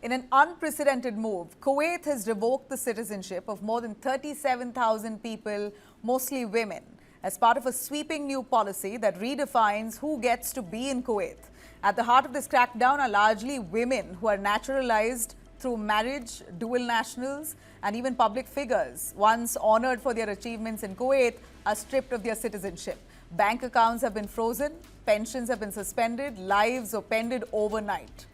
In an unprecedented move, Kuwait has revoked the citizenship of more than 37,000 people, mostly women, as part of a sweeping new policy that redefines who gets to be in Kuwait. At the heart of this crackdown are largely women who are naturalized through marriage, dual nationals, and even public figures, once honored for their achievements in Kuwait, are stripped of their citizenship. Bank accounts have been frozen, pensions have been suspended, lives upended overnight.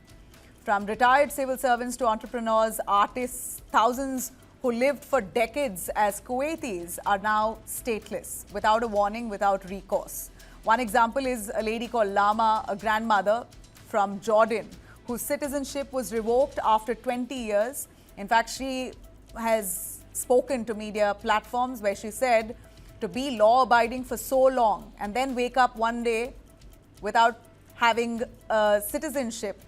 From retired civil servants to entrepreneurs, artists, thousands who lived for decades as Kuwaitis are now stateless, without a warning, without recourse. One example is a lady called Lama, a grandmother from Jordan, whose citizenship was revoked after 20 years. In fact, she has spoken to media platforms where she said to be law-abiding for so long and then wake up one day without having a citizenship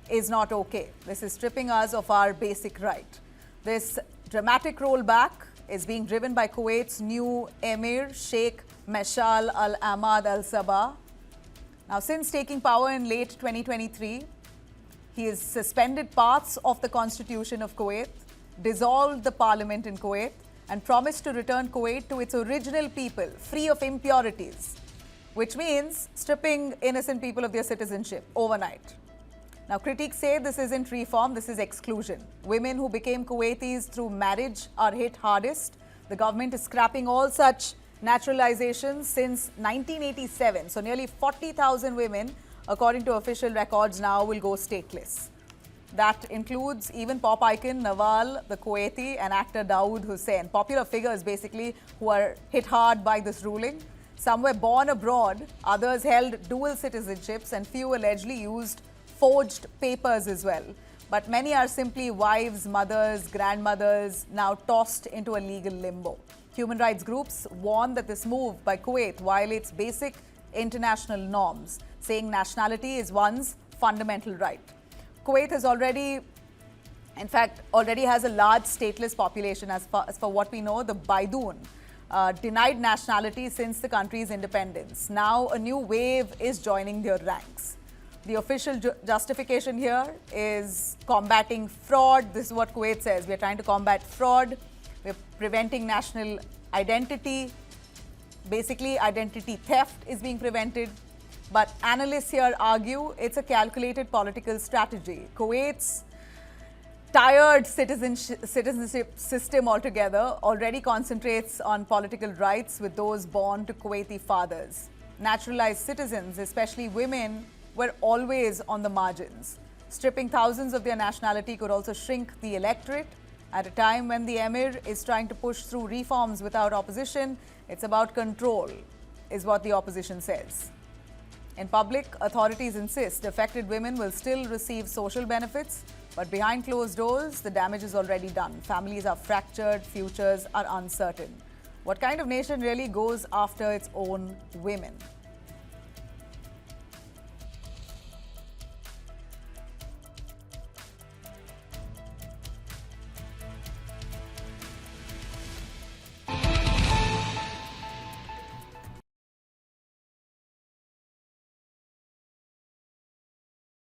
is not okay. This is stripping us of our basic right. This dramatic rollback is being driven by Kuwait's new Emir, Sheikh Meshal Al-Ahmad Al-Sabah. Now, since taking power in late 2023, he has suspended parts of the constitution of Kuwait, dissolved the parliament in Kuwait, and promised to return Kuwait to its original people, free of impurities, which means stripping innocent people of their citizenship overnight. Now, critics say this isn't reform, this is exclusion. Women who became Kuwaitis through marriage are hit hardest. The government is scrapping all such naturalizations since 1987. So nearly 40,000 women, according to official records, now will go stateless. That includes even pop icon Nawal, the Kuwaiti, and actor Dawood Hussein, popular figures basically who are hit hard by this ruling. Some were born abroad, others held dual citizenships, and few allegedly used forged papers as well. But many are simply wives, mothers, grandmothers, now tossed into a legal limbo. Human rights groups warn that this move by Kuwait violates basic international norms, saying nationality is one's fundamental right. Kuwait has already has a large stateless population. As for what we know, the Baidoon denied nationality since the country's independence. Now a new wave is joining their ranks. The official justification here is combating fraud. This is what Kuwait says. We are trying to combat fraud. We're preventing national identity. Basically, identity theft is being prevented. But analysts here argue it's a calculated political strategy. Kuwait's tired citizenship system altogether already concentrates on political rights with those born to Kuwaiti fathers. Naturalized citizens, especially women, were always on the margins. Stripping thousands of their nationality could also shrink the electorate. At a time when the Emir is trying to push through reforms without opposition, it's about control, is what the opposition says. In public, authorities insist affected women will still receive social benefits, but behind closed doors, the damage is already done. Families are fractured, futures are uncertain. What kind of nation really goes after its own women?